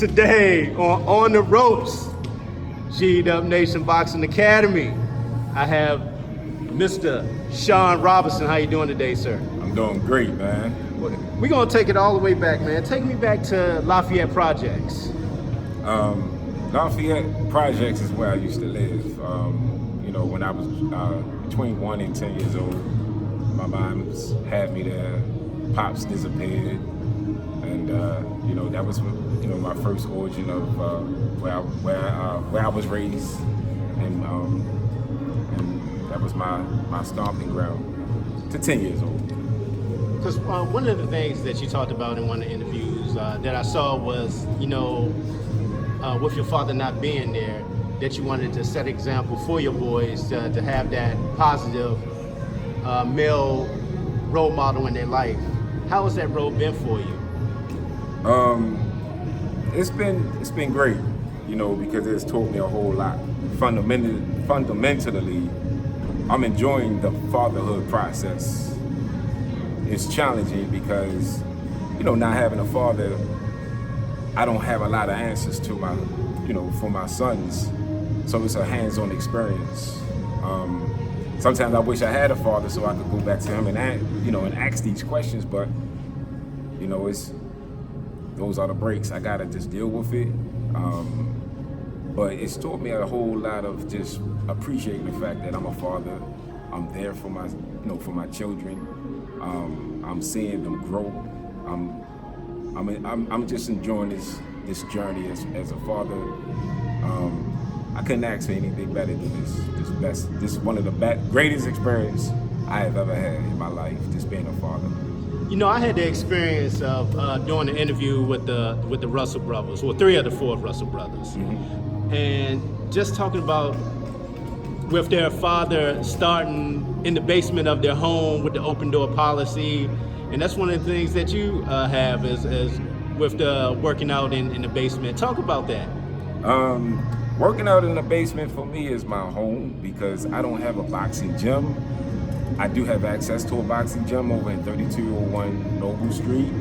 Today on the ropes, G'd Up Nation Boxing Academy, I have Mr. Shawn Robinson. How you doing today, sir? I'm doing great, man. We're gonna take it all the way back, man. Take me back to Lafayette Projects. Lafayette Projects is where I used to live. When I was between 1 and 10 years old, my mom's had me there. Pops disappeared, and that was my first origin of where I was raised, and that was my stomping ground to 10 years old. Because one of the things that you talked about in one of the interviews that I saw was, with your father not being there, that you wanted to set example for your boys to have that positive male role model in their life. How has that role been for you? It's been great, because it's taught me a whole lot. Fundamentally, I'm enjoying the fatherhood process. It's challenging because, not having a father, I don't have a lot of answers to for my sons. So it's a hands-on experience. Sometimes I wish I had a father so I could go back to him and ask these questions, but those are the breaks. I gotta just deal with it. But it's taught me a whole lot of just appreciating the fact that I'm a father. I'm there for my children. I'm seeing them grow. I'm just enjoying this journey as a father. I couldn't ask for anything better than this. This is one of the greatest experience I have ever had in my life, just being a father. I had the experience of doing an interview with the Russell brothers, or 3 of the 4 Russell brothers, Mm-hmm. and just talking about with their father starting in the basement of their home with the open door policy, and that's one of the things that you have is with the working out in the basement. Talk about that. Working out in the basement for me is my home because I don't have a boxing gym. I do have access to a boxing gym over in 3201 Noble Street.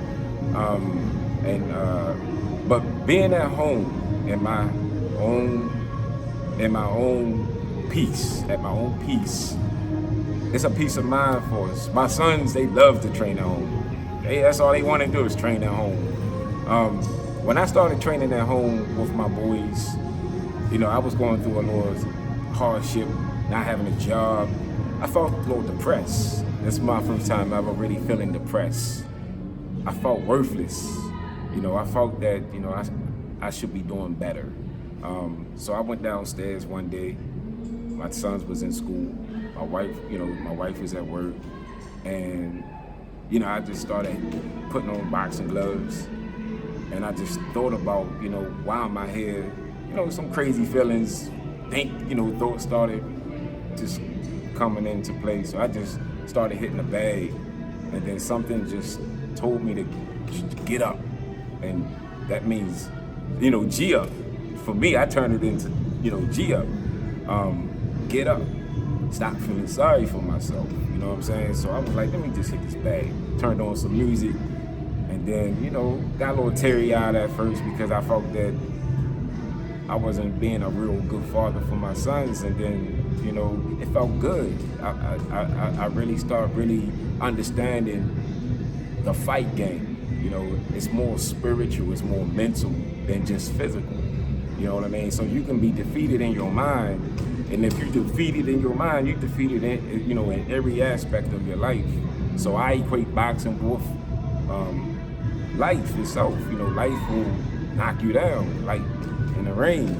But being at home in my own peace, at my own peace, it's a peace of mind for us. My sons, they love to train at home. That's all they want to do is train at home. When I started training at home with my boys, I was going through a little hardship, not having a job. I felt a little depressed. That's my first time ever really feeling depressed. I felt worthless. I felt that, I should be doing better. So I went downstairs one day. My sons was in school. My wife was at work. And, I just started putting on boxing gloves. And I just thought about, why am I here? Some crazy feelings, thoughts started just coming into play. So I just started hitting the bag, and then something just told me to get up, and that means, G up. For me, I turned it into, G up, get up, stop feeling sorry for myself. You know what I'm saying? So I was like, let me just hit this bag. Turned on some music, and then, got a little teary-eyed at first because I felt that I wasn't being a real good father for my sons, and then, it felt good. I really started really understanding the fight game. It's more spiritual, it's more mental than just physical. You know what I mean? So you can be defeated in your mind, and if you're defeated in your mind, you're defeated in every aspect of your life. So I equate boxing with life itself. Life will knock you down, like in the rain,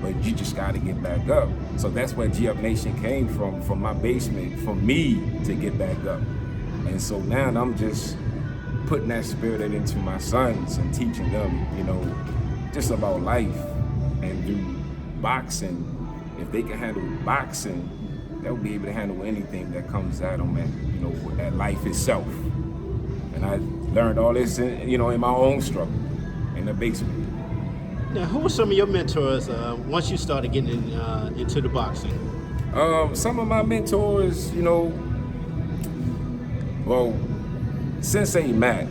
but you just got to get back up. So that's where G Up Nation came from my basement, for me to get back up. And so now I'm just putting that spirit into my sons and teaching them, just about life. And through boxing, if they can handle boxing, they'll be able to handle anything that comes at them at life itself. And I learned all this in my own struggle in the basement. Now, who were some of your mentors once you started getting into the boxing? Some of my mentors, Sensei Mac,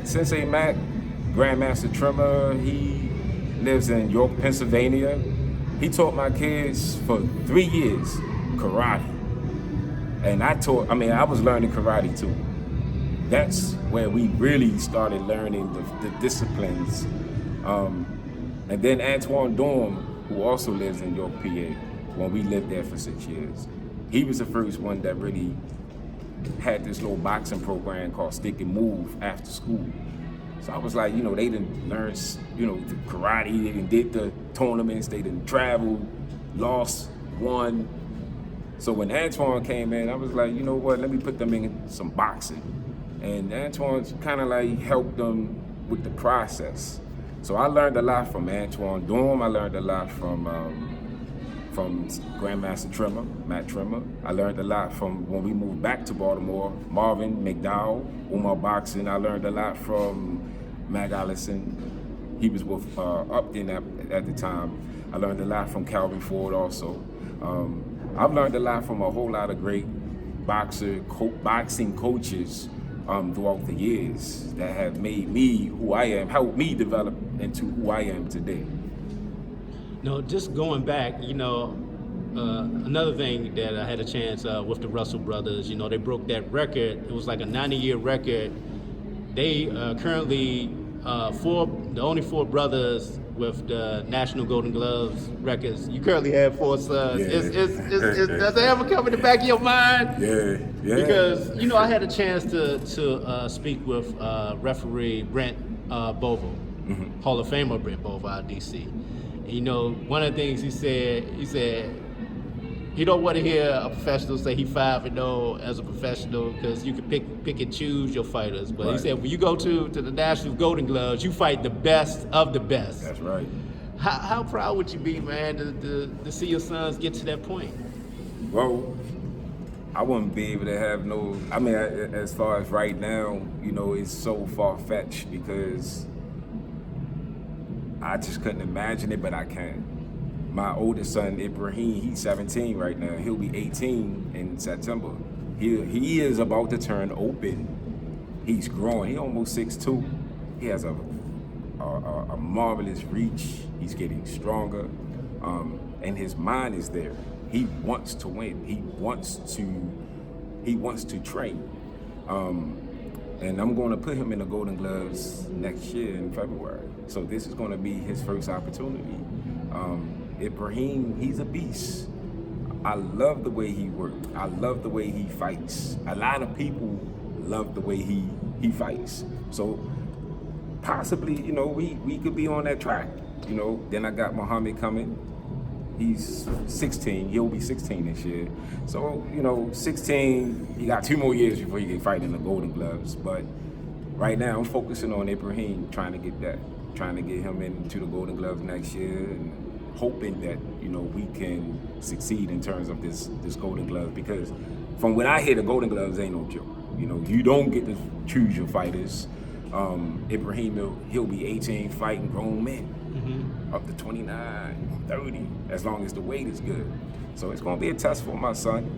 Grandmaster Trimmer, lives in York, Pennsylvania. He taught my kids for 3 years karate. And I was learning karate too. That's where we really started learning the disciplines. And then Antoine Dorm, who also lives in York, PA, when we lived there for 6 years, he was the first one that really had this little boxing program called Stick and Move after school. So I was like, they didn't learn, the karate, they didn't did the tournaments, they didn't travel, lost, won. So when Antoine came in, I was like, you know what, let me put them in some boxing. And Antoine kind of like helped them with the process. So I learned a lot from Antoine Dorm. I learned a lot from Grandmaster Trimmer, Matt Trimmer. I learned a lot from when we moved back to Baltimore, Marvin McDowell, Umar Boxing. I learned a lot from Mag Allison. He was with Upton at the time. I learned a lot from Calvin Ford also. I've learned a lot from a whole lot of great boxing coaches throughout the years that have made me who I am, helped me develop into who I am today. No, just going back, another thing that I had a chance with the Russell brothers, they broke that record. It was like a 90-year record. They currently the only 4 brothers with the National Golden Gloves records. You currently have 4 sons. Yeah. Does that ever come in the back of your mind? Yeah. Because I had a chance to speak with referee Brent Bova, Hall of Famer Brent Bova out of DC. One of the things he said he don't want to hear a professional say he 5-0 as a professional because you can pick and choose your fighters. But He said when you go to the National Golden Gloves, you fight the best of the best. That's right. How proud would you be, man, to see your sons get to that point? Well, I wouldn't be able to have as far as right now, it's so far-fetched because I just couldn't imagine it, but I can. My oldest son, Ibrahim, he's 17 right now. He'll be 18 in September. He is about to turn open. He's growing. He almost 6'2". He has a marvelous reach. He's getting stronger. And his mind is there. He wants to win. He wants to train. And I'm going to put him in the Golden Gloves next year in February. So this is going to be his first opportunity. Ibrahim, he's a beast. I love the way he works. I love the way he fights. A lot of people love the way he fights. So possibly, we could be on that track. Then I got Muhammad coming. He's 16. He'll be 16 this year. So, 16, he got 2 more years before he can fight in the Golden Gloves. But right now, I'm focusing on Ibrahim, trying to get him into the Golden Gloves next year, and hoping that, we can succeed in terms of this Golden Glove. Because from when I hear the Golden Gloves ain't no joke. You don't get to choose your fighters. Ibrahim, he'll be 18 fighting grown men. Up to 29, 30, as long as the weight is good. So it's going to be a test for my son.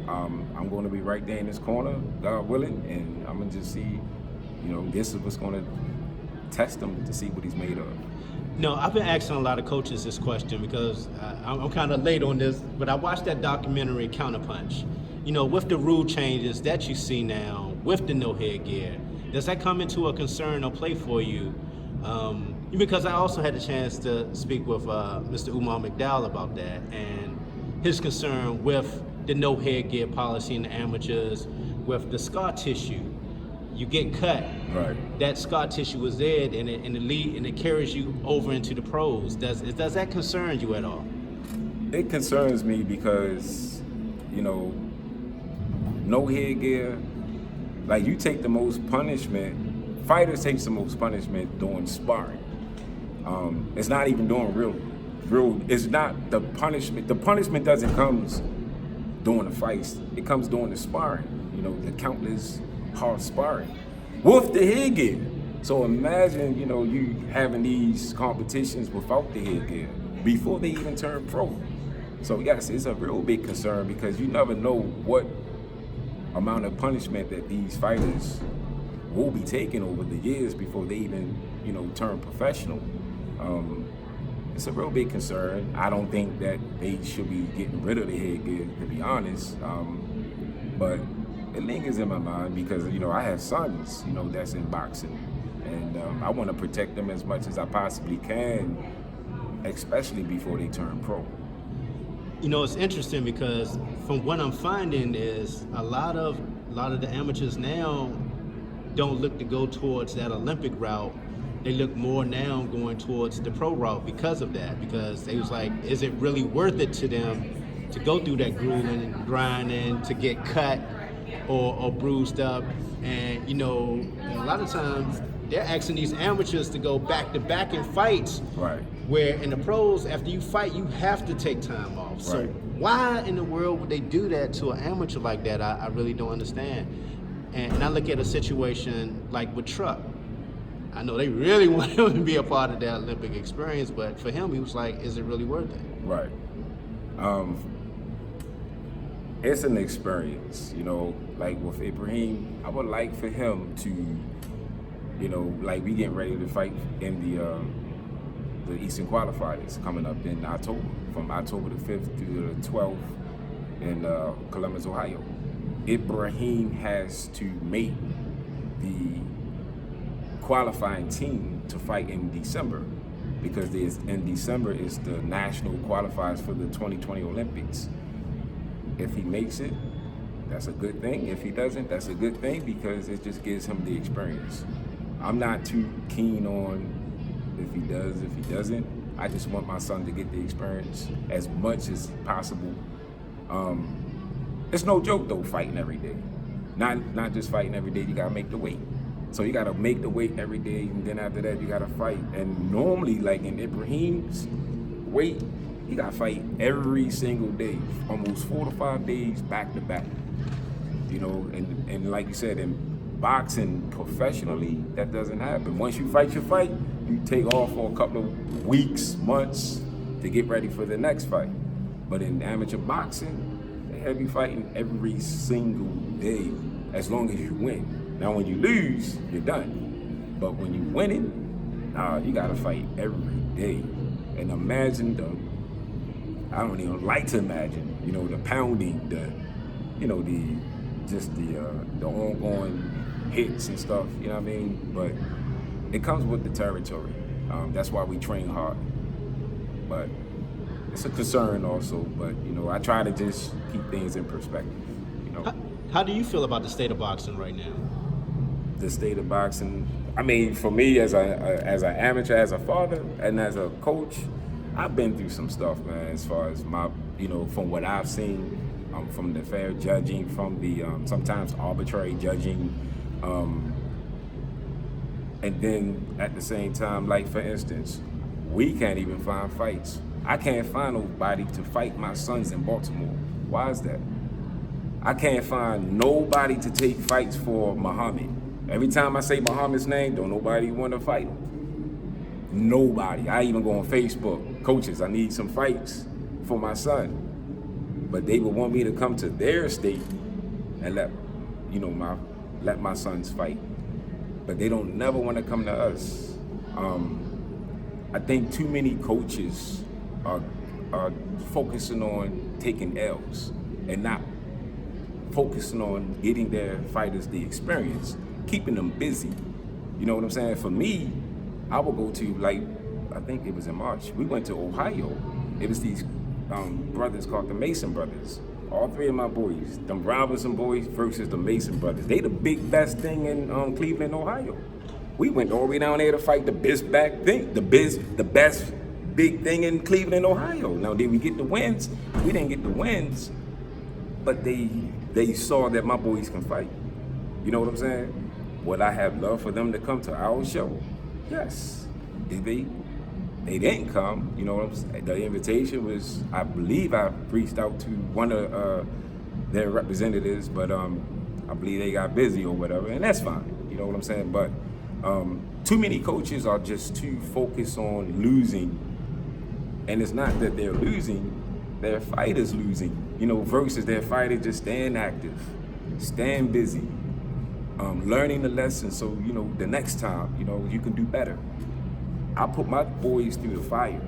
I'm going to be right there in his corner, God willing, and I'm going to just see, this is what's going to test him to see what he's made of. No, I've been asking a lot of coaches this question because I'm kind of late on this, but I watched that documentary Counterpunch. With the rule changes that you see now, with the no headgear, does that come into a concern or play for you? Because I also had the chance to speak with Mr. Umar McDowell about that and his concern with the no headgear policy in the amateurs, with the scar tissue. You get cut, right? That scar tissue is there, and it carries you over into the pros. Does that concern you at all? It concerns me because, no headgear. Like, you take the most punishment. Fighters take the most punishment during sparring. It's not even doing real. It's not the punishment. The punishment doesn't come during the fights. It comes during the sparring. The countless hard sparring with the headgear. So imagine, you having these competitions without the headgear before they even turn pro. So yes, it's a real big concern because you never know what amount of punishment that these fighters will be taking over the years before they even, turn professional. it's a real big concern. I don't think that they should be getting rid of the headgear, to be honest. But it lingers in my mind because, I have sons, that's in boxing. And I want to protect them as much as I possibly can, especially before they turn pro. It's interesting because from what I'm finding is a lot of the amateurs now don't look to go towards that Olympic route. They look more now going towards the pro route because of that. Because they was like, is it really worth it to them to go through that grueling and grinding to get cut or bruised up? And a lot of times they're asking these amateurs to go back to back in fights. Right. Where in the pros, after you fight, you have to take time off. Right. So why in the world would they do that to an amateur like that? I really don't understand. And I look at a situation like with Truck. I know they really want him to be a part of that Olympic experience, but for him, he was like, is it really worth it? Right. It's an experience, like with Ibrahim, I would like for him to, like we getting ready to fight in the Eastern qualifiers coming up in October, from October the 5th through the 12th in Columbus, Ohio. Ibrahim has to make the qualifying team to fight in December because in December is the national qualifiers for the 2020 Olympics. If he makes it, that's a good thing. If he doesn't, that's a good thing because it just gives him the experience. I'm not too keen on if he does, if he doesn't. I just want my son to get the experience as much as possible. It's no joke though, fighting every day. Not just fighting every day, you gotta make the weight. So you gotta make the weight every day, and then after that you gotta fight. And normally, like in Ibrahim's weight, he gotta fight every single day, almost 4 to 5 days back to back. And like you said, in boxing professionally, that doesn't happen. Once you fight your fight, you take off for a couple of weeks, months to get ready for the next fight. But in amateur boxing, they have you fighting every single day as long as you win. Now when you lose, you're done. But when you win it, you gotta fight every day. And imagine I don't even like to imagine, the pounding, the ongoing hits and stuff, you know what I mean? But it comes with the territory. That's why we train hard. But it's a concern also, but I try to just keep things in perspective, How do you feel about the state of boxing right now? The state of boxing, I mean, for me as an amateur, as a father, and as a coach, I've been through some stuff, man, as far as my, from what I've seen, from the fair judging, from the sometimes arbitrary judging, and then at the same time, like for instance, we can't even find fights. I can't find nobody to fight my sons in Baltimore. Why is that? I can't find nobody to take fights for Muhammad. Every time I say Muhammad's name, don't nobody want to fight him. Nobody. I even go on Facebook, coaches, I need some fights for my son. But they would want me to come to their state and let my sons fight. But they don't never want to come to us. I think too many coaches are focusing on taking L's and not focusing on getting their fighters the experience, keeping them busy. You know what I'm saying? For me, I would go to, I think it was in March, we went to Ohio. It was these brothers called the Mason brothers. All three of my boys, them Robinson boys versus the Mason brothers. They the best thing in Cleveland, Ohio. We went all the way down there to fight the best big thing in Cleveland, Ohio. Now, did we get the wins? We didn't get the wins, but they saw that my boys can fight. You know what I'm saying? Would I have loved for them to come to our show? Yes. Did they? They didn't come. You know what I'm saying? The invitation was, I believe I reached out to one of their representatives, but I believe they got busy or whatever, and that's fine. You know what I'm saying? But too many coaches are just too focused on losing, and it's not that they're losing, their fighters losing, versus their fighter just staying active, staying busy, learning the lesson so, the next time, you can do better. I put my boys through the fire.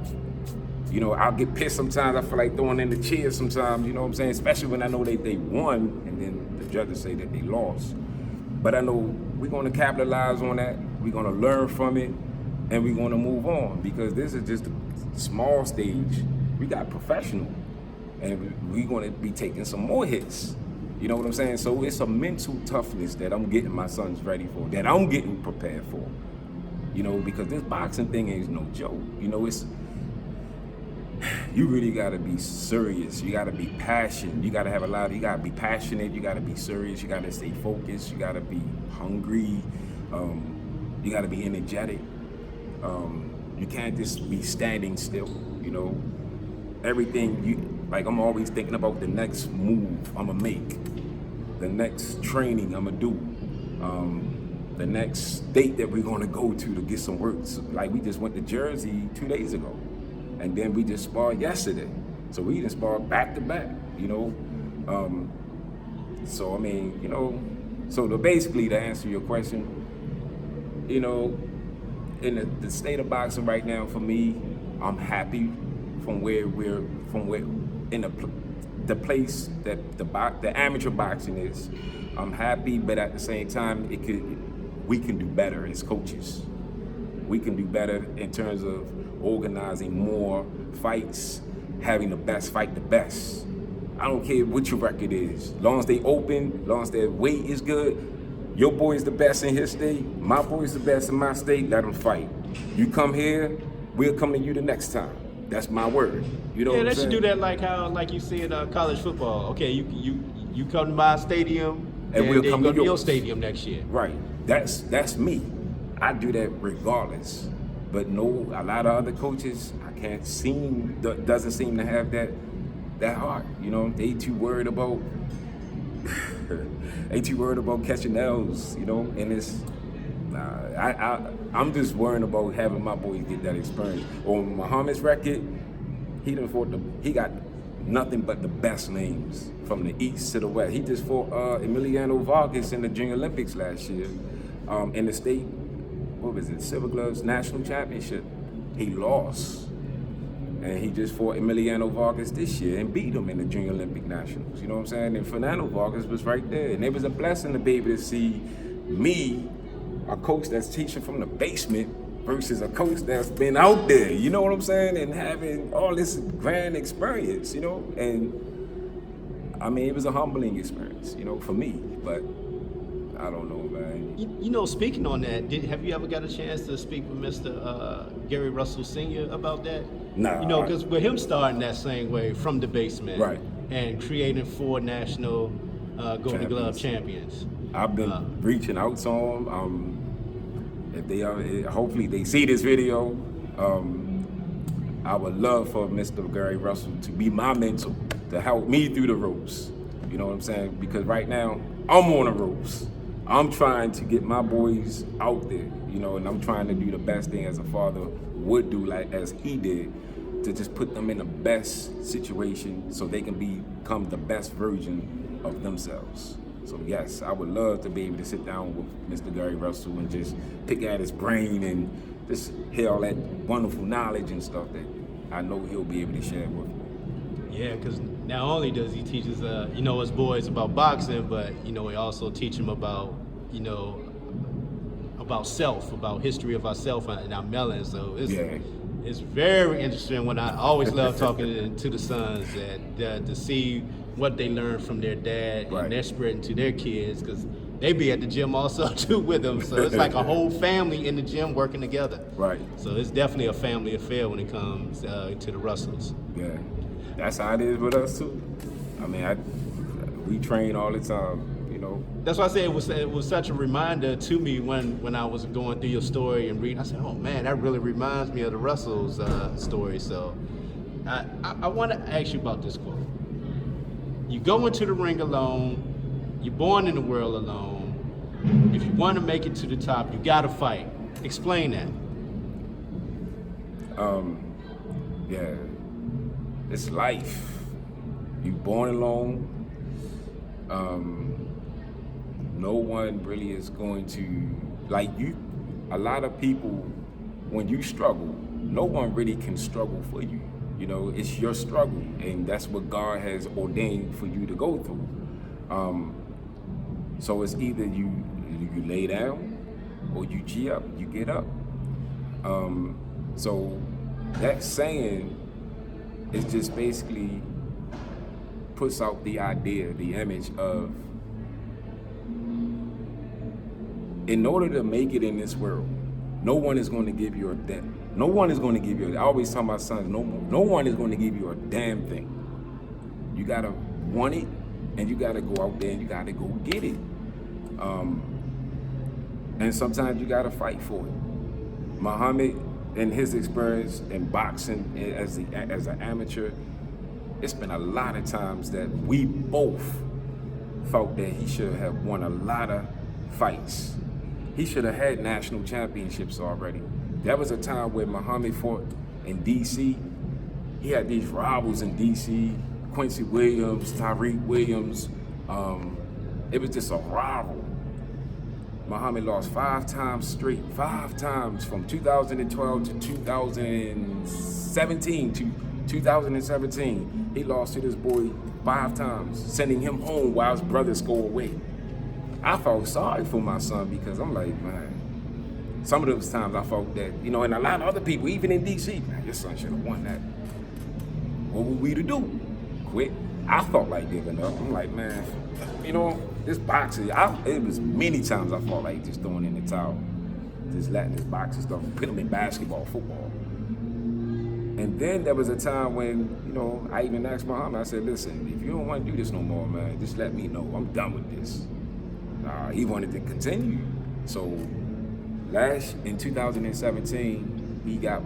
You know, I'll get pissed sometimes. I feel like throwing in the chair sometimes, you know what I'm saying? Especially when I know they won and then the judges say that they lost. But I know we're going to capitalize on that. We're going to learn from it, and we're going to move on, because this is just a small stage. We got professional, and we're going to be taking some more hits. You know what I'm saying? So it's a mental toughness that I'm getting my sons ready for, that I'm getting prepared for. You know, because this boxing thing is no joke. You know, you really gotta be serious. You gotta be passionate. You gotta have you gotta be passionate. You gotta be serious. You gotta stay focused. You gotta be hungry. You gotta be energetic. You can't just be standing still, you know. Everything, I'm always thinking about the next move I'm gonna make, the next training I'm gonna do, the next state that we're gonna go to get some work. So, like, we just went to Jersey 2 days ago, and then we just sparred yesterday. So we just sparred back to back, you know. So I mean, you know, basically to answer your question, you know, in the state of boxing right now, for me, I'm happy from where in the place that the amateur boxing is. I'm happy, but at the same time, we can do better as coaches. We can do better in terms of organizing more fights, having the best fight the best. I don't care what your record is. As long as they open, as long as their weight is good, your boy's the best in his state, my boy's the best in my state, let them fight. You come here, we'll come to you the next time. That's my word. You know what I'm saying? Yeah, they should do that like you see in college football. Okay, you come to my stadium, and we'll come to your stadium next year. Right. That's me. I do that regardless. But no, a lot of other coaches, doesn't seem to have that heart. You know, they too worried about catching L's, you know, and it's I'm just worrying about having my boys get that experience. On Muhammad's record, he got nothing but the best names from the east to the west. He just fought Emiliano Vargas in the Junior Olympics last year, in the state, Silver Gloves National Championship. He lost. And he just fought Emiliano Vargas this year and beat him in the Junior Olympic Nationals. You know what I'm saying? And Fernando Vargas was right there. And it was a blessing to be able to see me, a coach that's teaching from the basement, versus a coach that's been out there, you know what I'm saying? And having all this grand experience, you know? And I mean, it was a humbling experience, you know, for me. But I don't know, man. You know, speaking on that, have you ever got a chance to speak with Mr. Gary Russell Sr. about that? Nah. You know, because with him starting that same way from the basement, right, and creating 4 national Golden Glove champions. I've been reaching out to them. If they are, hopefully they see this video. I would love for Mr. Gary Russell to be my mentor, to help me through the ropes. You know what I'm saying? Because right now, I'm on the ropes. I'm trying to get my boys out there, you know, and I'm trying to do the best thing as a father would do, like as he did, to just put them in the best situation so they can become the best version of themselves. So yes, I would love to be able to sit down with Mr. Gary Russell and just pick at his brain and just hear all that wonderful knowledge and stuff that I know he'll be able to share with me. Yeah, because not only does he teach his boys about boxing, but, you know, he also teach them about, you know, about self, about history of ourself and our melon. So it's very interesting. When I always love talking to the sons that to see what they learn from their dad, right, and they're spreading to their kids, because they be at the gym also too with them. So it's like a whole family in the gym working together. Right. So it's definitely a family affair when it comes to the Russells. Yeah, that's how it is with us too. I mean, we train all the time. You know. That's why I say it was such a reminder to me when I was going through your story and reading. I said, oh man, that really reminds me of the Russells story. So I want to ask you about this quote. You go into the ring alone. You're born in the world alone. If you want to make it to the top, you got to fight. Explain that. Yeah, it's life. You born alone. No one really is going to, like you, a lot of people, when you struggle, no one really can struggle for you. You know, it's your struggle, and that's what God has ordained for you to go through. So it's either you lay down or you G up, you get up. So that saying is just basically puts out the idea, the image of, in order to make it in this world, no one is going to give you a debt. No one is going to give you. I always tell my sons, no one is going to give you a damn thing. You gotta want it, and you gotta go out there and you gotta go get it. And sometimes you gotta fight for it. Muhammad, in his experience in boxing as an amateur, it's been a lot of times that we both felt that he should have won a lot of fights. He should have had national championships already. There was a time where Muhammad fought in D.C. He had these rivals in D.C., Quincy Williams, Tyreek Williams. It was just a rival. Muhammad lost 5 times straight, 5 times from 2012 to 2017 to 2017. He lost to this boy 5 times, sending him home while his brother scored away. I felt sorry for my son because I'm like, man, some of those times I felt that, you know, and a lot of other people, even in D.C., man, your son should have won that. What were we to do? Quit? I felt like giving up. I'm like, man, you know, this boxing, it was many times I felt like just throwing in the towel, just letting this boxing stuff, put him in basketball, football. And then there was a time when, you know, I even asked Muhammad, I said, listen, if you don't want to do this no more, man, just let me know. I'm done with this. He wanted to continue. So in 2017, he got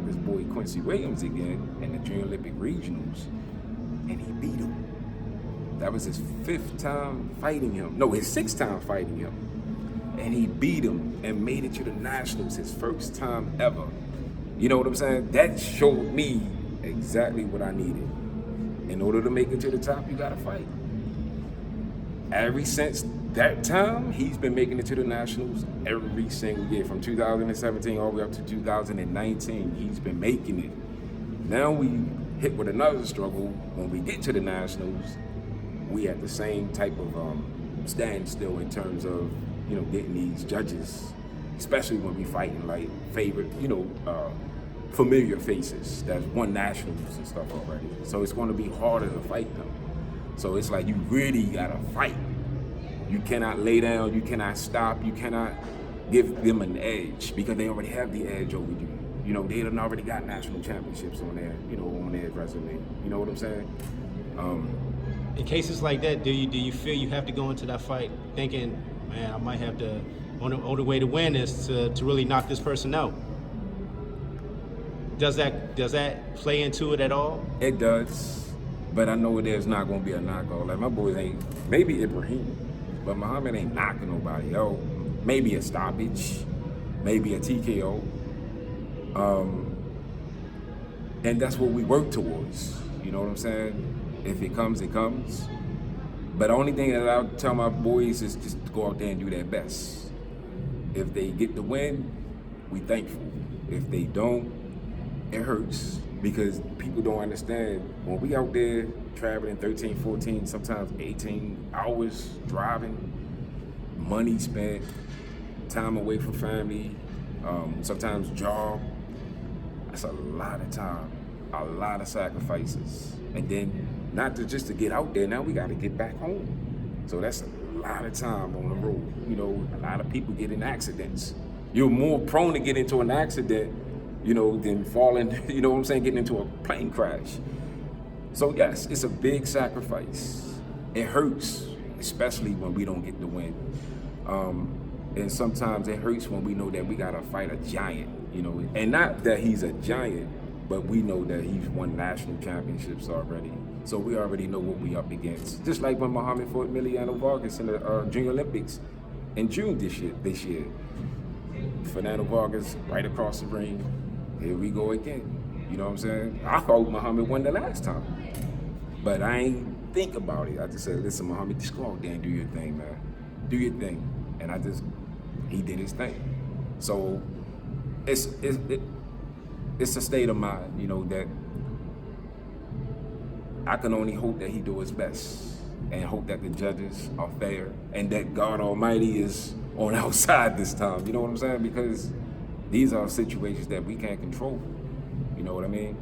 this boy Quincy Williams again in the Junior Olympic Regionals, and he beat him. That was his 5th time fighting him. No, his 6th time fighting him. And he beat him and made it to the Nationals, his 1st time ever. You know what I'm saying? That showed me exactly what I needed. In order to make it to the top, you gotta fight. Ever since that time, he's been making it to the Nationals every single year. From 2017 all the way up to 2019, he's been making it. Now we hit with another struggle. When we get to the Nationals, we at the same type of standstill in terms of, you know, getting these judges, especially when we fighting like favorite, you know, familiar faces that's won nationals and stuff already. So it's going to be harder to fight them. So it's like you really gotta fight. You cannot lay down, you cannot stop, you cannot give them an edge because they already have the edge over you. You know, they done already got national championships on their, you know, on their resume. You know what I'm saying? In cases like that, do you feel you have to go into that fight thinking, man, I might have to, only way to win is to really knock this person out? Does that play into it at all? It does, but I know there's not gonna be a knockout. Like my boys ain't, maybe Ibrahim, but Muhammad ain't knocking nobody out. Maybe a stoppage, maybe a TKO. And that's what we work towards. You know what I'm saying? If it comes, it comes. But the only thing that I'll tell my boys is just to go out there and do their best. If they get the win, we thankful. If they don't, it hurts because people don't understand. When we out there traveling 13, 14, sometimes 18 hours driving, money spent, time away from family, sometimes job, that's a lot of time, a lot of sacrifices. And then just to get out there, now we got to get back home. So that's a lot of time on the road. You know, a lot of people get in accidents. You're more prone to get into an accident, you know, than falling, you know what I'm saying, getting into a plane crash. So yes, it's a big sacrifice. It hurts, especially when we don't get the win. And sometimes it hurts when we know that we gotta fight a giant, you know, and not that he's a giant, but we know that he's won national championships already. So we already know what we up against. Just like when Muhammad fought Emiliano Vargas in the Junior Olympics in June this year. Fernando Vargas right across the ring. Here we go again. You know what I'm saying? I thought Muhammad won the last time, but I ain't think about it. I just said, listen, Muhammad, just go out there and do your thing, man. Do your thing. And he did his thing. So it's a state of mind, you know, that I can only hope that he do his best and hope that the judges are fair and that God Almighty is on our side this time. You know what I'm saying? Because these are situations that we can't control. You know what I mean?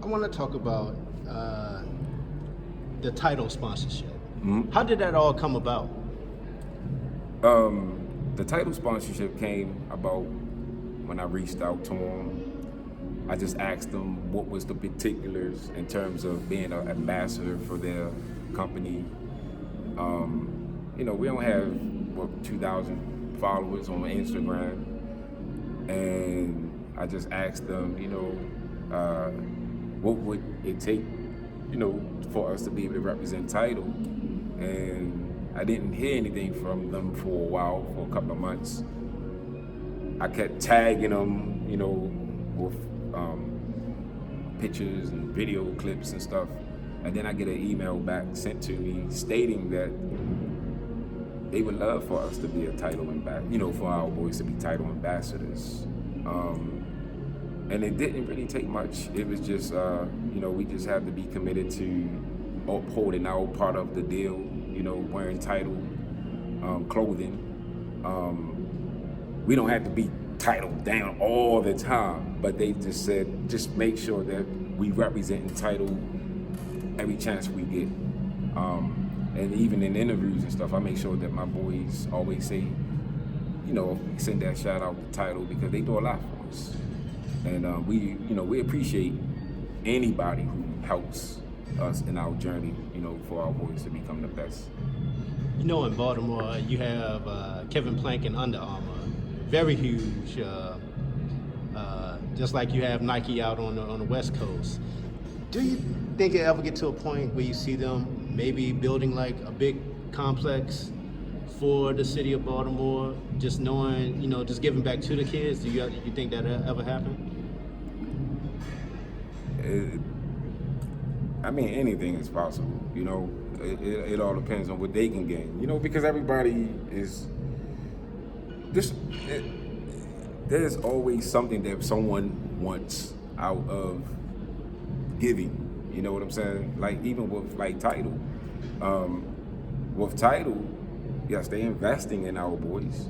I want to talk about the title sponsorship. Mm-hmm. How did that all come about? The title sponsorship came about when I reached out to him. I just asked them what was the particulars in terms of being an ambassador for their company. You know, we don't have 2,000 followers on Instagram, and I just asked them, you know, what would it take, you know, for us to be able to represent Tidal, and I didn't hear anything from them for a while, for a couple of months. I kept tagging them, you know, with pictures and video clips and stuff, and then I get an email back sent to me stating that they would love for us to be a title ambassador, you know, for our boys to be title ambassadors. And it didn't really take much. It was just, you know, we just have to be committed to upholding our part of the deal, you know, wearing title clothing. We don't have to be titled down all the time, but they just said, just make sure that we represent title every chance we get. And even in interviews and stuff, I make sure that my boys always say, you know, send that shout out to Title because they do a lot for us. And we, you know, we appreciate anybody who helps us in our journey, you know, for our boys to become the best. You know, in Baltimore, you have Kevin Plank and Under Armour, very huge, just like you have Nike out on the West Coast. Do you think it ever get to a point where you see them maybe building like a big complex for the city of Baltimore, just knowing, you know, just giving back to the kids? Do you think that ever happen? I mean, anything is possible, you know. It all depends on what they can gain, you know, because everybody is just, there's always something that someone wants out of giving, you know what I'm saying? Like even with like Tidal, with Tidal, yes, they investing in our boys,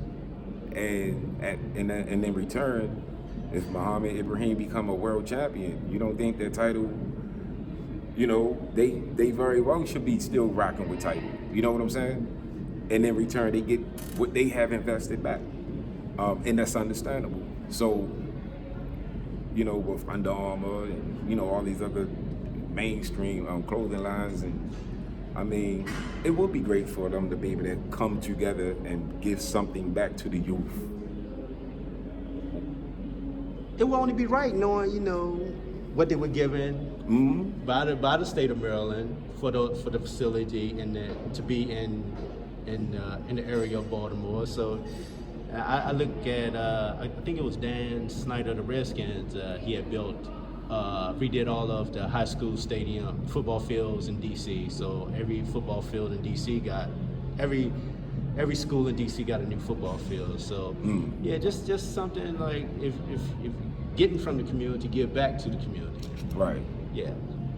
and in return, if Muhammad Ibrahim become a world champion, you don't think that Tidal, you know, they very well should be still rocking with Tidal, you know what I'm saying? And in return, they get what they have invested back, and that's understandable. So, you know, with Under Armour and, you know, all these other mainstream clothing lines, and I mean, it would be great for them to be able to come together and give something back to the youth. It would only be right knowing, you know, what they were given by the state of Maryland for the facility and to be in the area of Baltimore. So I look at I think it was Dan Snyder of the Redskins. He had built redid all of the high school stadium football fields in DC. So every football field in DC got every school in DC got a new football field. So yeah, just something like if getting from the community, give back to the community. Right. Yeah.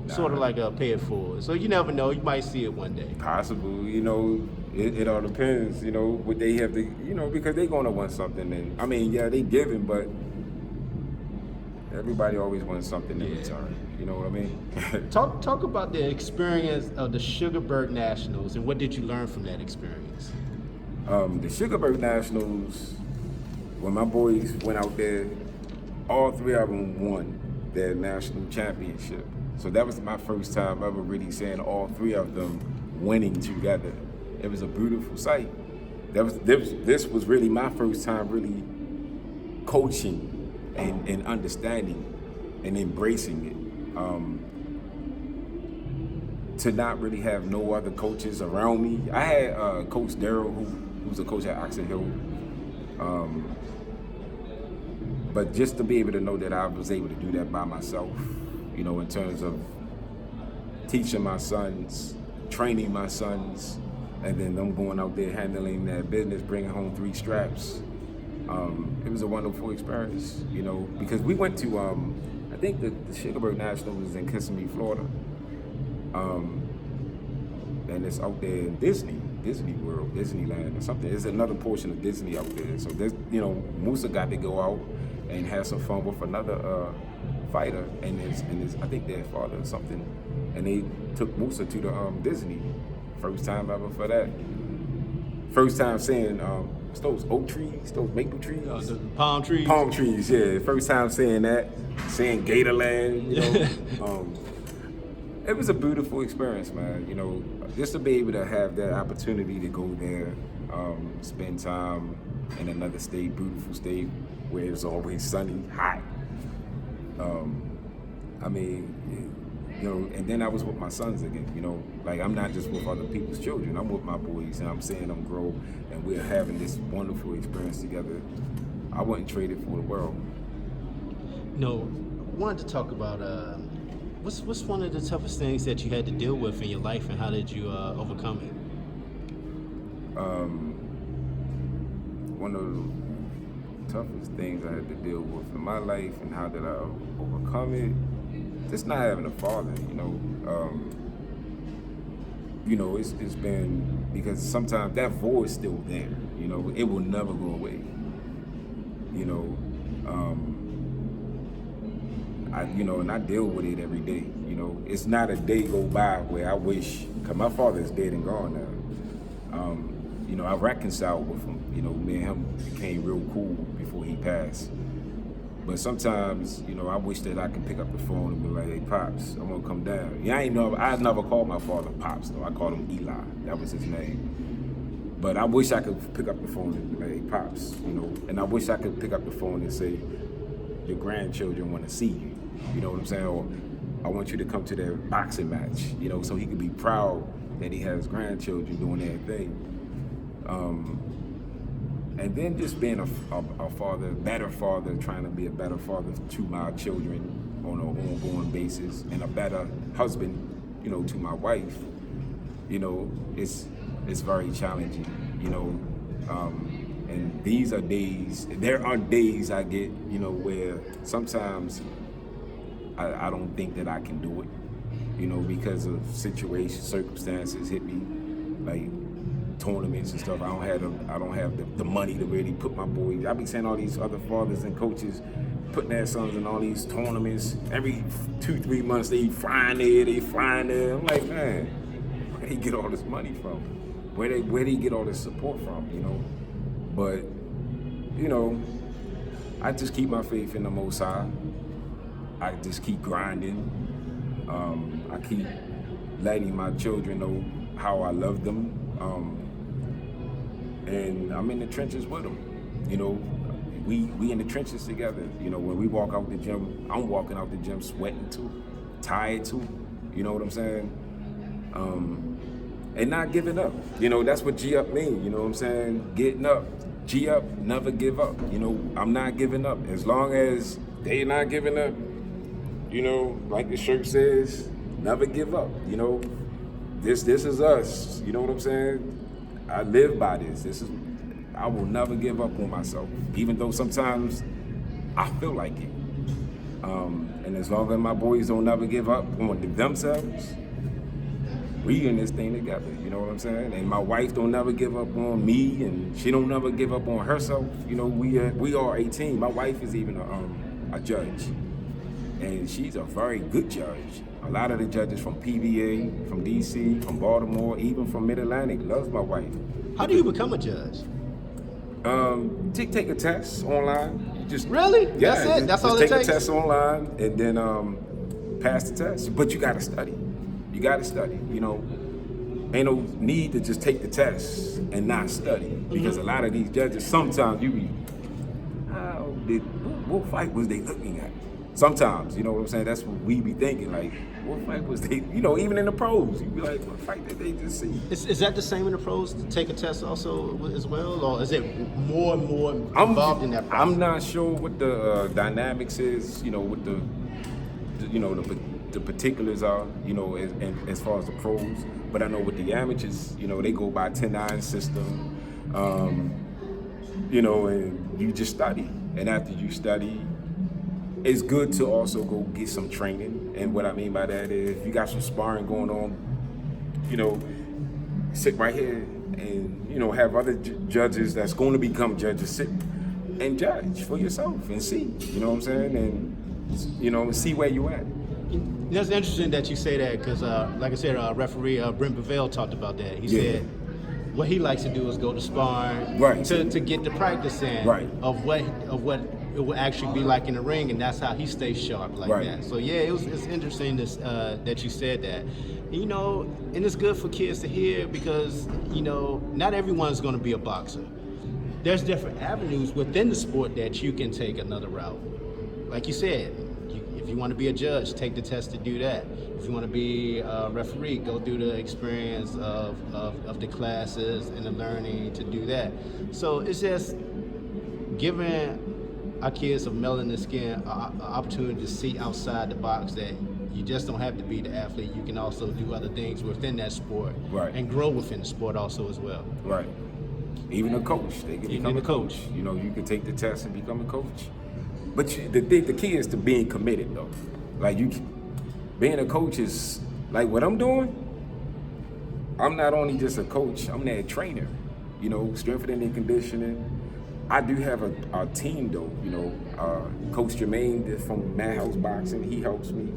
Sort of like a pay it forward. So you never know, you might see it one day. Possible, you know, it all depends, you know, what they have to, you know, because they're going to want something. And I mean, yeah, they giving, but everybody always wants something in return. You know what I mean? Talk about the experience of the Sugarburg Nationals and what did you learn from that experience? The Sugarburg Nationals, when my boys went out there, all three of them won their national championship. So that was my first time ever really seeing all three of them winning together. It was a beautiful sight. This was really my first time really coaching and understanding and embracing it. To not really have no other coaches around me. I had Coach Darrell, who's a coach at Oxon Hill. But just to be able to know that I was able to do that by myself, you know, in terms of teaching my sons, training my sons, and then them going out there handling their business, bringing home 3 straps. It was a wonderful experience, you know, because we went to, I think the Sugarburg National was in Kissimmee, Florida, And it's out there in Disney World, Disneyland or something. There's another portion of Disney out there. So there's, Musa got to go out and have some fun with another fighter and his I think their father or something. And they took Musa to the Disney. First time ever for that. First time seeing those oak trees, those maple trees. The palm trees. Palm trees, yeah. First time seeing that, seeing Gatorland, It was a beautiful experience, man. Just to be able to have that opportunity to go there, spend time in another state, beautiful state, where it's always sunny, hot. And then I was with my sons again, like I'm not just with other people's children, I'm with my boys and I'm seeing them grow and we're having this wonderful experience together. I wouldn't trade it for the world. I wanted to talk about what's one of the toughest things that you had to deal with in your life and how did you overcome it? One of the toughest things I had to deal with in my life and how did I overcome it? Just not having a father, it's been, because sometimes that void's still there, it will never go away, and I deal with it every day, it's not a day go by where I wish, because my father is dead and gone now, I reconciled with him, me and him became real cool before he passed. But sometimes, I wish that I could pick up the phone and be like, hey, Pops, I'm gonna come down. Yeah, I never called my father Pops, though. I called him Eli. That was his name. But I wish I could pick up the phone and be like, hey, Pops, and I wish I could pick up the phone and say, your grandchildren want to see you. You know what I'm saying? Or I want you to come to their boxing match, so he could be proud that he has grandchildren doing their thing. And then just being a father, better father, trying to be a better father to my children on an ongoing basis, and a better husband, to my wife. It's very challenging, and there are days I get, where sometimes I don't think that I can do it, because of circumstances hit me, like tournaments and stuff. I don't have the money to really put my boys. I be seeing all these other fathers and coaches putting their sons in all these tournaments. Every 2-3 months they flying there. I'm like, man, where they get all this money from? Where they get all this support from? But I just keep my faith in the Most High. I just keep grinding. I keep letting my children know how I love them. And I'm in the trenches with them. We in the trenches together. When we walk out the gym, I'm walking out the gym sweating too, tired too. You know what I'm saying? And not giving up. That's what G up mean. You know what I'm saying? Getting up, G up, never give up. I'm not giving up. As long as they not giving up, like the shirt says, never give up. This is us. You know what I'm saying? I live by this. I will never give up on myself, even though sometimes I feel like it. And as long as my boys don't never give up on themselves, we in this thing together. You know what I'm saying? And my wife don't never give up on me, and she don't never give up on herself. We are a team. My wife is even a judge, and she's a very good judge. A lot of the judges from PVA, from DC, from Baltimore, even from Mid-Atlantic loves my wife. How do you become a judge? Take a test online. You just really? Yeah, that's it. That's all it takes. Take a test online and then pass the test. But you got to study. Ain't no need to just take the test and not study, because a lot of these judges, sometimes you be, what fight was they looking at? Sometimes, you know what I'm saying? That's what we be thinking, like, what fight was they, even in the pros, you be like, what fight did they just see? Is that the same in the pros, to take a test also as well, or is it more and more involved in that process? I'm not sure what the dynamics is, what the particulars are, as far as the pros, but I know with the amateurs, they go by 10-9 system, and you just study, and after you study, it's good to also go get some training. And what I mean by that is, if you got some sparring going on, you know, sit right here and, you know, have other judges that's going to become judges sit and judge for yourself and see, you know what I'm saying? And, you know, see where you at. That's interesting that you say that because, like I said, referee Brent Bevell talked about that. He said what he likes to do is go to sparring to get the practice in of what it will actually be like in the ring, and that's how he stays sharp like that. So yeah, it's interesting that you said that. You know, and it's good for kids to hear because, you know, not everyone's going to be a boxer. There's different avenues within the sport that you can take another route. Like you said, if you want to be a judge, take the test to do that. If you want to be a referee, go through the experience of the classes and the learning to do that. So it's just giving our kids of melanin skin an opportunity to see outside the box that you just don't have to be the athlete. You can also do other things within that sport and grow within the sport also as well. Right. Even a coach, they can become a coach. You know, you can take the test and become a coach. But the key is to being committed, though. Like, being a coach is, like what I'm doing, I'm not only just a coach, I'm that trainer. You know, strengthening and conditioning. I do have a team, though. You know, Coach Jermaine from Madhouse Boxing, he helps me.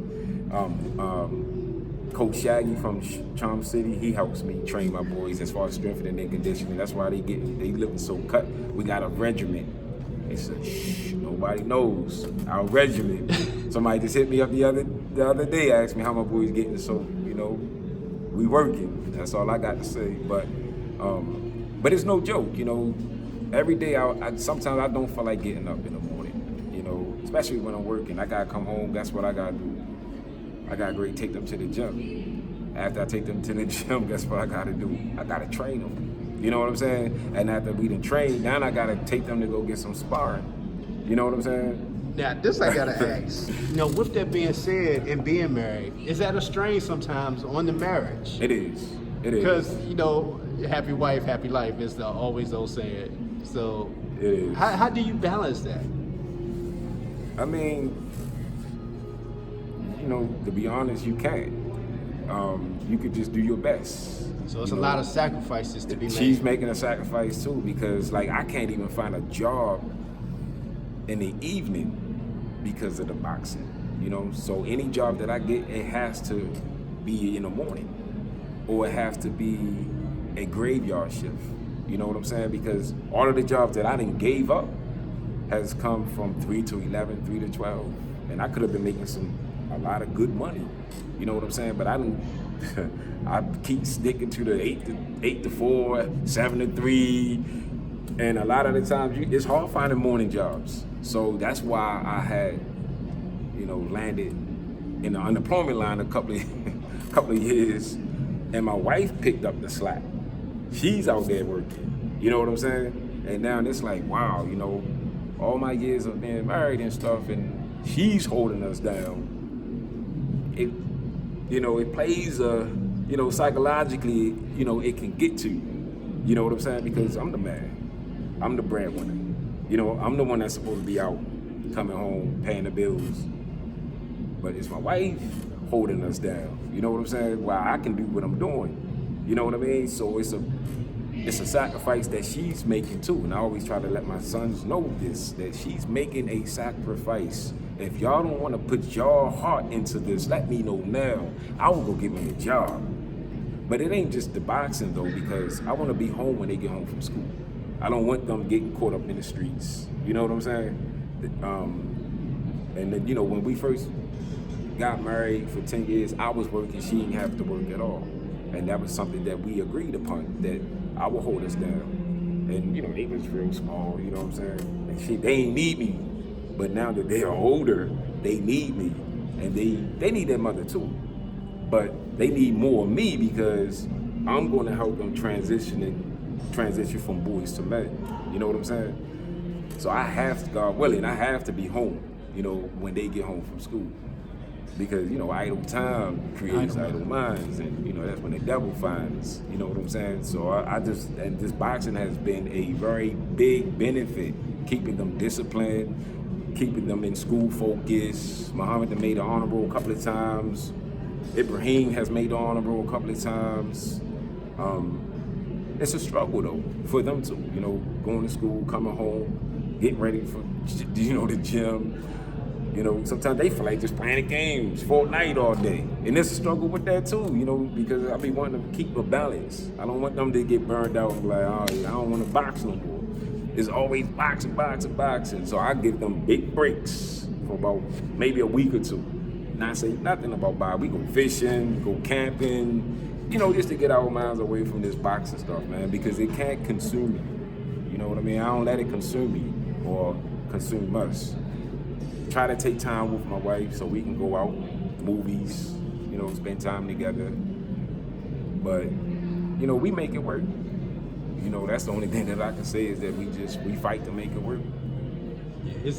Coach Shaggy from Charm City, he helps me train my boys as far as strengthening and conditioning. That's why they looking so cut. We got a regiment. It's a nobody knows our regiment. Somebody just hit me up the other day, asked me how my boys getting. So, you know, we working. That's all I got to say. But it's no joke. You know, every day sometimes I don't feel like getting up in the morning. You know, especially when I'm working. I gotta come home. That's what I gotta do. I gotta take them to the gym. After I take them to the gym, guess what I gotta do? I gotta train them. You know what I'm saying? And after we done trained, now I gotta take them to go get some sparring. You know what I'm saying? Now, this I gotta ask. You know, with that being said, and being married, is that a strain sometimes on the marriage? It is. It is. Because, you know, happy wife, happy life is always old saying. So, it is. How do you balance that? I mean, you know, to be honest, you can't. You could just do your best. So it's a lot of sacrifices to be made. She's making a sacrifice too, because like I can't even find a job in the evening because of the boxing. You know, so any job that I get, it has to be in the morning, or it has to be a graveyard shift. You know what I'm saying? Because all of the jobs that I done gave up has come from 3 to 11, 3 to 12, and I could have been making a lot of good money. You know what I'm saying? But I keep sticking to the 8 to 4, 7 to 3, and a lot of the times it's hard finding morning jobs. So that's why I had, you know, landed in the unemployment line a couple of years, and my wife picked up the slack. She's out there working. You know what I'm saying? And now it's like, wow, you know, all my years of being married and stuff, and she's holding us down. It plays you know, psychologically, you know, it can get to you. You know what I'm saying? Because I'm the man. I'm the breadwinner. You know, I'm the one that's supposed to be out, coming home, paying the bills. But it's my wife holding us down. You know what I'm saying? While I can do what I'm doing. You know what I mean? So it's a sacrifice that she's making too. And I always try to let my sons know this, that she's making a sacrifice. If y'all don't want to put your heart into this, let me know now. I will go get me a job. But it ain't just the boxing though, because I want to be home when they get home from school. I don't want them getting caught up in the streets. You know what I'm saying? And then, you know, when we first got married for 10 years, I was working, she didn't have to work at all. And that was something that we agreed upon, that I would hold us down. And, you know, they was real small, you know what I'm saying? And they ain't need me. But now that they are older, they need me. And they need their mother too. But they need more of me because I'm going to help them transition from boys to men. You know what I'm saying? So I have to, God willing, I have to be home, you know, when they get home from school. Because, you know, idle time creates idle minds, and, you know, that's when the devil finds, you know what I'm saying? So and this boxing has been a very big benefit, keeping them disciplined, keeping them in school focus. Muhammad has made the honor roll a couple of times. Ibrahim has made the honor roll a couple of times. It's a struggle though for them to, going to school, coming home, getting ready for, the gym. Sometimes they feel like just playing the games, Fortnite all day. And there's a struggle with that too, because I be wanting them to keep a balance. I don't want them to get burned out and be like, oh, yeah, I don't want to box no more. It's always boxing. So I give them big breaks for about maybe a week or two. Not say nothing about Bob. We go fishing, go camping, just to get our minds away from this boxing stuff, man, because it can't consume you. You know what I mean? I don't let it consume me or consume us. Try to take time with my wife so we can go out, movies, spend time together. But, we make it work. That's the only thing that I can say is that we fight to make it work. Yeah,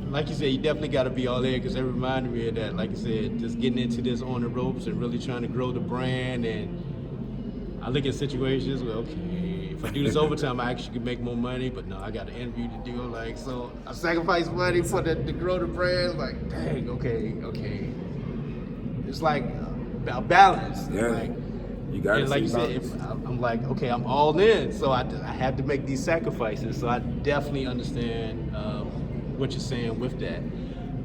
like you said, you definitely got to be all in, because it reminded me of that. Like you said, just getting into this on the ropes and really trying to grow the brand. And I look at situations where, okay, if I do this overtime, I actually could make more money, but no, I got an interview to do. So I sacrifice money to grow the brand. Like, dang, okay. It's like a balance. Yeah. You got to like you said, I'm like, okay, I'm all in, so I have to make these sacrifices. So I definitely understand what you're saying with that.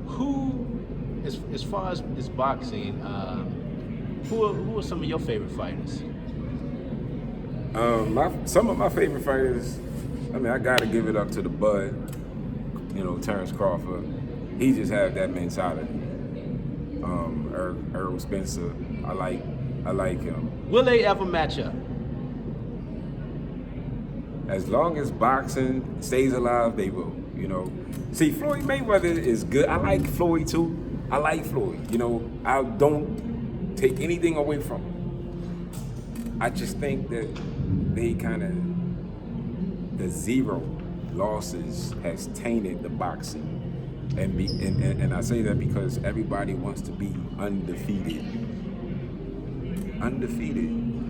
Who, as far as this boxing, who are some of your favorite fighters? Some of my favorite fighters, I gotta give it up to the Bud, Terrence Crawford. He just had that mentality. Earl Spencer, I like him. Will they ever match up? As long as boxing stays alive, they will. See, Floyd Mayweather is good. I like Floyd too. I like Floyd. I don't take anything away from him. I just think that they the 0 losses has tainted the boxing, and I say that because everybody wants to be undefeated.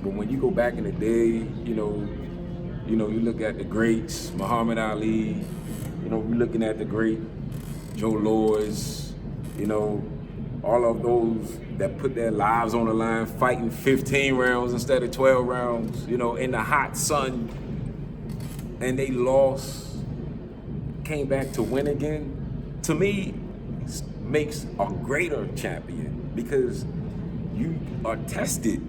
But when you go back in the day, you look at the greats, Muhammad Ali, we're looking at the great Joe Louis, all of those that put their lives on the line, fighting 15 rounds instead of 12 rounds, in the hot sun, and they lost, came back to win again. To me, makes a greater champion because you are tested.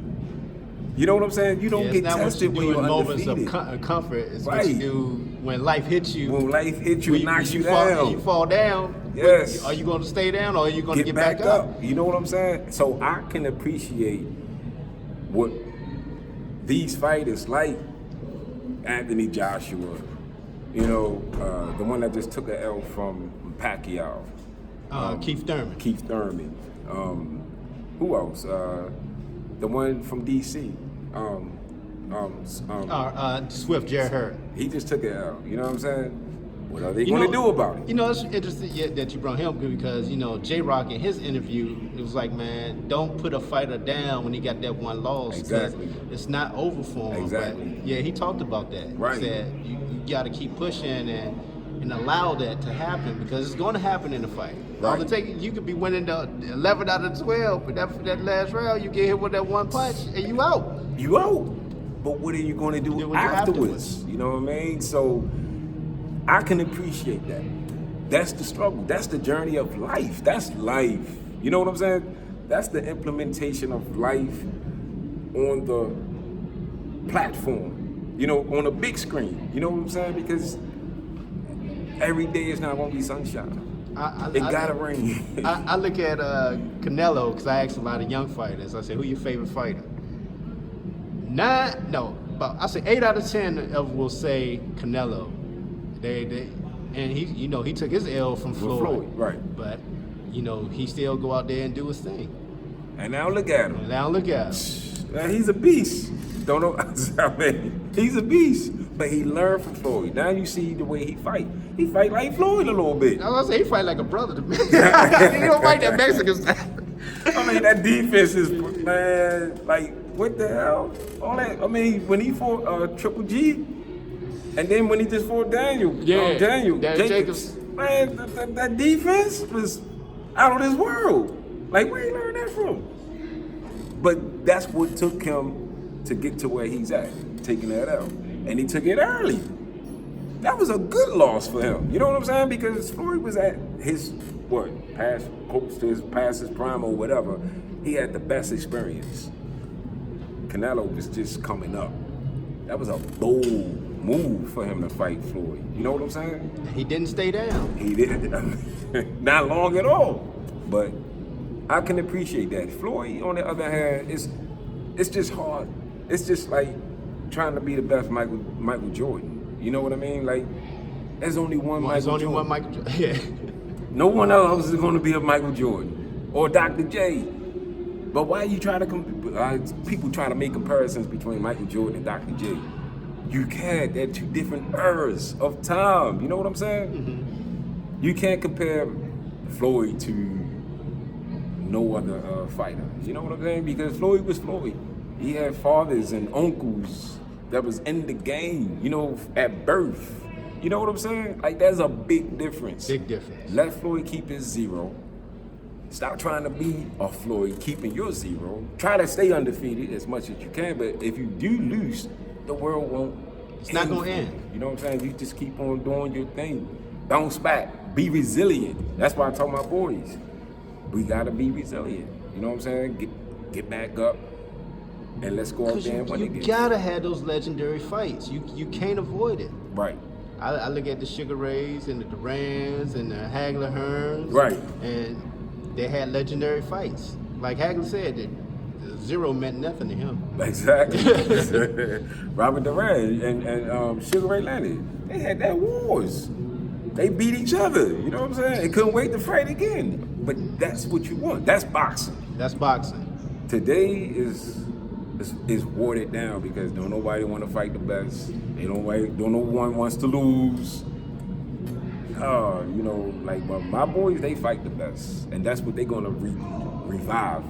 You know what I'm saying? You don't get tested when you're undefeated. Moments of comfort is right. What you do when life hits you. When life hits you, it knocks you down. You fall down. Yes. Are you going to stay down or are you going to get back up? You know what I'm saying? So I can appreciate what these fighters like Anthony Joshua, the one that just took an L from Pacquiao. Keith Thurman. Who else? The one from DC. Swift, Jerry Hurd. He just took it out. You know what I'm saying? What are they going to do about it? It's interesting that you brought him because, J-Rock in his interview, it was like, man, don't put a fighter down when he got that one loss. Exactly. It's not over for him. Exactly. But, yeah, he talked about that. Right. He said you got to keep pushing and allow that to happen because it's going to happen in the fight. Right. You could be winning the 11 out of 12, but that last round, you get hit with that one punch and you out. You out. But what are you going to do afterwards? You know what I mean? So I can appreciate that. That's the struggle. That's the journey of life. That's life. You know what I'm saying? That's the implementation of life on the platform, on a big screen. You know what I'm saying? Because every day is not going to be sunshine. It gotta rain. I look at Canelo because I ask a lot of young fighters. I say, "Who your favorite fighter?" I say 8 out of 10 of them will say Canelo. And he took his L from Floyd, right? But he still go out there and do his thing. And now look at him. Man, he's a beast. Don't know. He's a beast. But he learned from Floyd. Now you see the way he fight. He fight like Floyd a little bit. I was gonna say he fight like a brother to me. He don't fight that Mexican style. That defense is, man, like, what the hell? All that. When he fought Triple G, and then when he just fought Daniel Jacobs, Man, that defense was out of this world. Like, where you learn that from? But that's what took him to get to where he's at, taking that out. And he took it early. That was a good loss for him. You know what I'm saying? Because Floyd was at his, close to his prime or whatever. He had the best experience. Canelo was just coming up. That was a bold move for him to fight Floyd. You know what I'm saying? He didn't stay down. He didn't. Not long at all. But I can appreciate that. Floyd, on the other hand, it's just hard. It's just like trying to be the best Michael Jordan. You know what I mean? Like, there's only one Michael Jordan. One Michael Jordan. Yeah. No one else is going to be a Michael Jordan or Dr. J. But why you try to people try to make comparisons between Michael Jordan and Dr. J? You can't. They're two different eras of time. You know what I'm saying? Mm-hmm. You can't compare Floyd to no other fighter. You know what I'm saying? Because Floyd was Floyd. He had fathers and uncles that was in the game, you know, at birth. You know what I'm saying? Like, there's a big difference. Big difference. Let Floyd keep his 0. Stop trying to be a Floyd, keeping your 0. Try to stay undefeated as much as you can, but if you do lose, the world won't It's not going to end. You know what I'm saying? You just keep on doing your thing. Bounce back. Be resilient. That's why I tell my boys, we got to be resilient. You know what I'm saying? Get back up and let's go out there and win again. You got to have those legendary fights. You can't avoid it. Right. I look at the Sugar Rays and the Durans and the Hagler Hearns. Right. And they had legendary fights. Like Hagler said, the 0 meant nothing to him. Exactly. Robert Duran and Sugar Ray Leonard, they had that wars. They beat each other. You know what I'm saying? They couldn't wait to fight again. But that's what you want. That's boxing. That's boxing. Today is watered down because don't nobody want to fight the best. Don't no one wants to lose. You know, like, but my boys, they fight the best, and that's what they're gonna revive.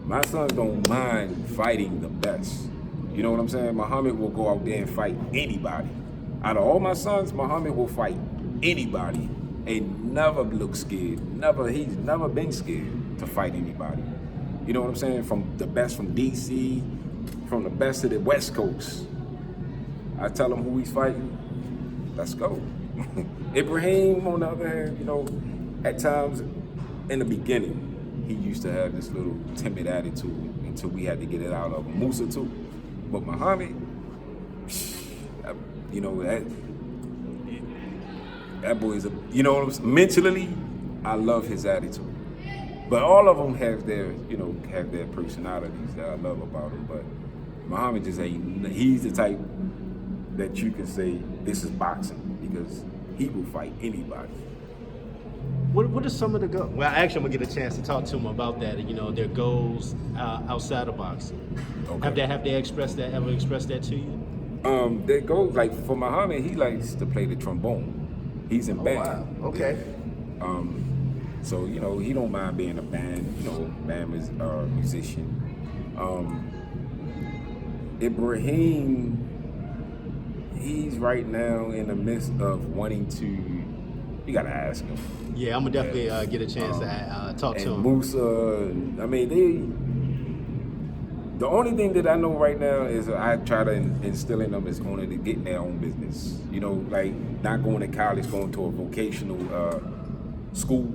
My sons don't mind fighting the best. You know what I'm saying? Muhammad will go out there and fight anybody. Out of all my sons, Muhammad will fight anybody and never look scared. He's never been scared to fight anybody. You know what I'm saying? From the best from DC, from the best of the West Coast. I tell him who he's fighting. Let's go. Ibrahim, on the other hand, you know, at times in the beginning, he used to have this little timid attitude until we had to get it out of him. Musa too. But Muhammad, you know, that boy is you know what I'm saying? Mentally, I love his attitude. But all of them have their personalities that I love about him. But Muhammad just he's the type that you can say this is boxing because he will fight anybody. What are some of the goals? Well, actually, I'm gonna get a chance to talk to him about that. You know, their goals outside of boxing. Okay. Have they expressed that? Ever expressed that to you? Their goals, like for Muhammad, he likes to play the trombone. He's in band. Wow. Okay. Yeah. So, you know, he don't mind being a band, you know, band is a musician. Ibrahim, he's right now in the midst of wanting to, you gotta ask him. Yeah, I'm gonna definitely get a chance to talk to him. Musa, I mean, the only thing that I know right now is I try to instill in them is going to get their own business. You know, like not going to college, going to a vocational school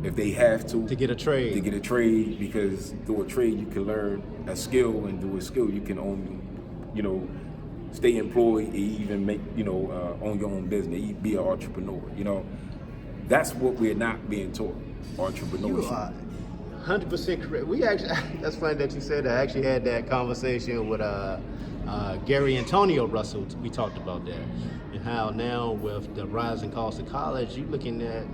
if they have to get a trade. To get a trade, because through a trade you can learn a skill, and through a skill you can own, you know, stay employed, and even make, you know, own your own business, be an entrepreneur. You know, that's what we're not being taught. Entrepreneurship. You are 100% correct. We actually, that's funny that you said that. I actually had that conversation with Gary Antonio Russell. We talked about that and how now with the rising cost of college, you're looking at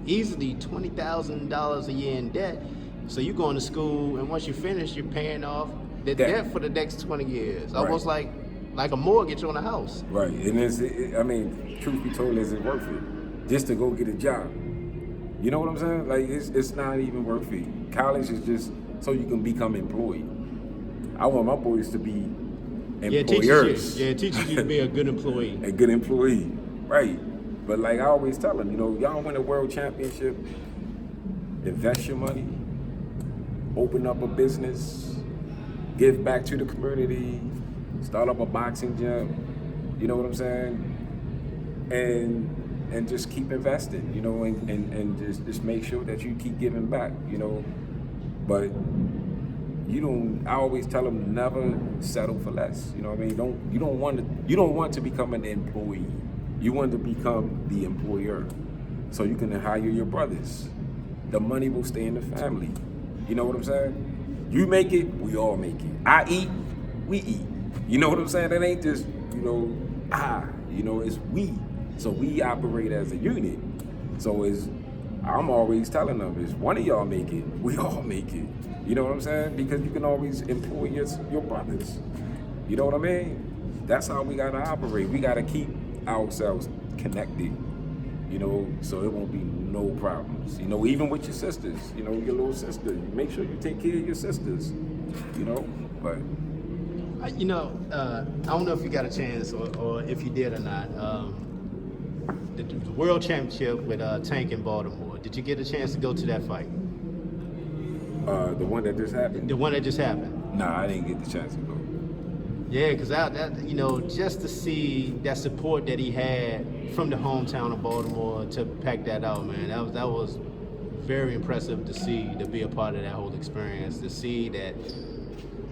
easily $20,000 a year in debt. So you're going to school, and once you finish, you're paying off the debt for the next 20 years. Right. Almost like a mortgage on a house. Right, and I mean, truth be told, is it worth it just to go get a job? You know what I'm saying? Like, it's not even worth it. College is just so you can become employed. I want my boys to be employers. Teaches you to be a good employee. A good employee, right. But like I always tell them, y'all win a world championship, invest your money, open up a business, give back to the community, start up a boxing gym, you know what I'm saying? And just keep investing, and just make sure that you keep giving back, But I always tell them never settle for less. You know what I mean? You don't want to become an employee. You want to become the employer. So you can hire your brothers. The money will stay in the family. You know what I'm saying? You make it, we all make it. I eat, we eat. You know what I'm saying? It ain't just, it's we. So we operate as a unit. So I'm always telling them, is one of y'all make it, we all make it. You know what I'm saying? Because you can always employ your brothers. You know what I mean? That's how we gotta operate. We gotta keep ourselves connected, so it won't be no problems. Even with your sisters, your little sister, you make sure you take care of your sisters, but. I don't know if you got a chance or if you did or not. The World Championship with Tank in Baltimore. Did you get a chance to go to that fight? The one that just happened? The one that just happened. Nah, I didn't get the chance to go. Yeah, because just to see that support that he had from the hometown of Baltimore to pack that out, man, that was very impressive to see, to be a part of that whole experience, to see that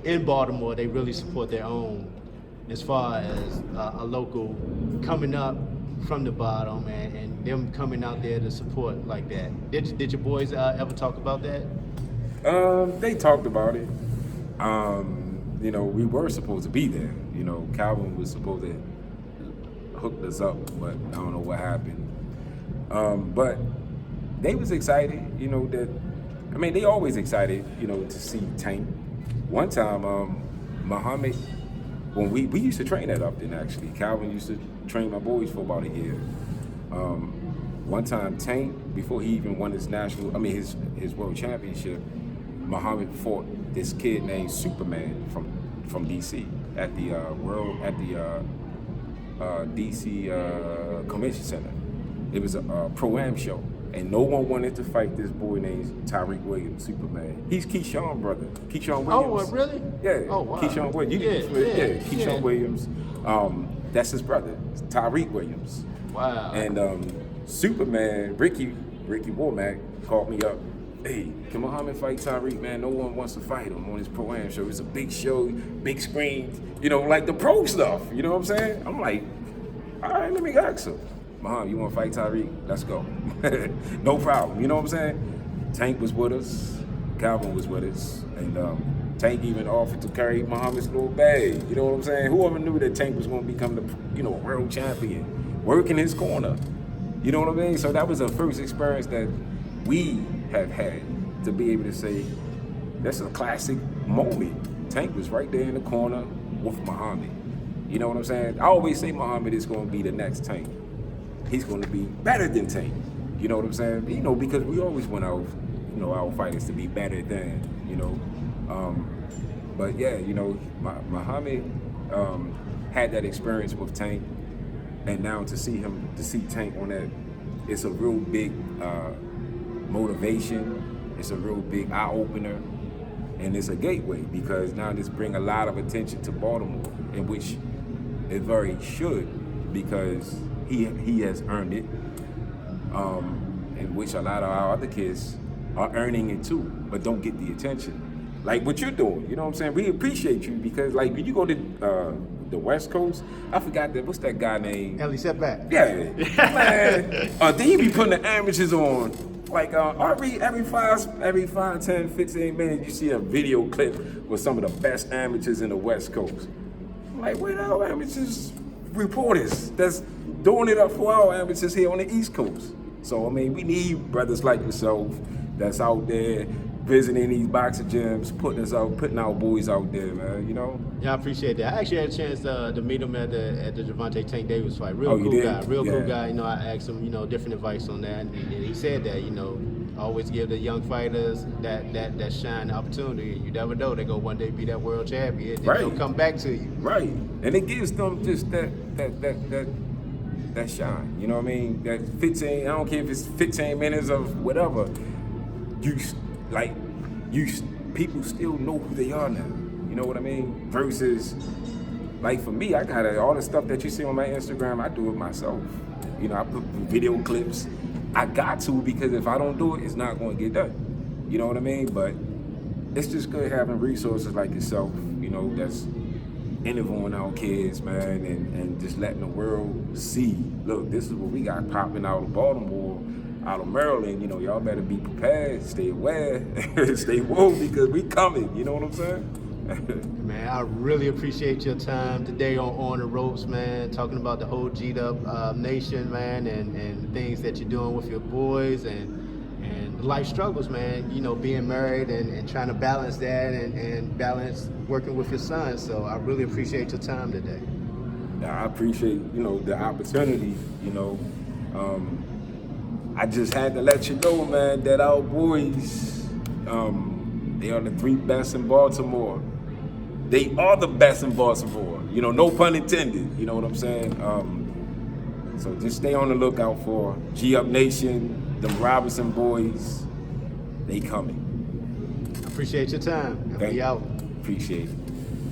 in Baltimore they really support their own, as far as a local coming up from the bottom and them coming out there to support like that. Did your boys ever talk about that? They talked about it. We were supposed to be there. Calvin was supposed to hook us up, but I don't know what happened. But they was excited, they always excited, to see Tank. One time, Muhammad, when we used to train at Upton, actually. Calvin used to train my boys for about a year. One time, Tank, before he even won his his world championship, Muhammad fought this kid named Superman from DC at the DC Convention Center. It was a pro-am show, and no one wanted to fight this boy named Tyreek Williams, Superman. He's Keyshawn brother, Keyshawn Williams. Oh, really? Yeah. Oh, wow. Keyshawn Williams. Keyshawn Williams. That's his brother, Tyreek Williams. Wow. And Superman, Ricky Womack called me up. Hey, can Muhammad fight Tyreek, man? No one wants to fight him on his pro-am show. It's a big show, big screen, like the pro stuff. You know what I'm saying? I'm like, all right, let me ask him. Muhammad, you want to fight Tyreek? Let's go. No problem. You know what I'm saying? Tank was with us. Calvin was with us. And Tank even offered to carry Muhammad's little bag. You know what I'm saying? Whoever knew that Tank was going to become the, world champion, work in his corner. You know what I mean? So that was the first experience that we have had to be able to say, that's a classic moment. Tank was right there in the corner with Muhammad. You know what I'm saying? I always say Muhammad is going to be the next Tank. He's going to be better than Tank. You know what I'm saying? Because we always want our fighters to be better than, But yeah, Muhammad had that experience with Tank, and now to see Tank on that, it's a real big motivation. It's a real big eye opener, and it's a gateway because now this bring a lot of attention to Baltimore, in which it very should, because he has earned it, in which a lot of our other kids are earning it too, but don't get the attention. Like what you're doing, you know what I'm saying? We appreciate you because like when you go to the West Coast, I forgot what's that guy named? Ellie Setback. Yeah, man. Then you be putting the amateurs on. Like every 5, 10, 15 minutes, you see a video clip with some of the best amateurs in the West Coast. I'm like, where are our amateurs reporters that's doing it up for our amateurs here on the East Coast? So, we need brothers like yourself that's out there visiting these boxing gyms, putting our boys out there, man, Yeah, I appreciate that. I actually had a chance to meet him at the Gervonta Tank Davis fight. Real cool guy. Cool guy. I asked him, different advice on that, and he said that, always give the young fighters that shine opportunity. You never know, they go one day be that world champion, then they'll come back to you. Right, and it gives them just that that shine. You know what I mean? That 15. I don't care if it's 15 minutes of whatever. People still know who they are now. You know what I mean? Versus, like for me, I got all the stuff that you see on my Instagram. I do it myself. You know, I put video clips. I got to, because if I don't do it, it's not going to get done. You know what I mean? But it's just good having resources like yourself, you know, that's interviewing our kids, man, and just letting the world see, look, this is what we got popping out of Baltimore, out of Maryland. You know, y'all better be prepared, stay aware, stay woke, because we coming. You know what I'm saying? Man, I really appreciate your time today on the ropes, man, talking about the whole G'd Up Nation, man, and the things that you're doing with your boys and life struggles, man, you know, being married and trying to balance that and balance working with your son. So I really appreciate your time today. I appreciate, you know, the opportunity, you know. I just had to let you know, man, that our boys, they are the 3 best in Baltimore. They are the best in Baltimore. You know, no pun intended. You know what I'm saying? So just stay on the lookout for G Up Nation, them Robinson boys. They coming. Appreciate your time. Thank Be you. out. Appreciate it.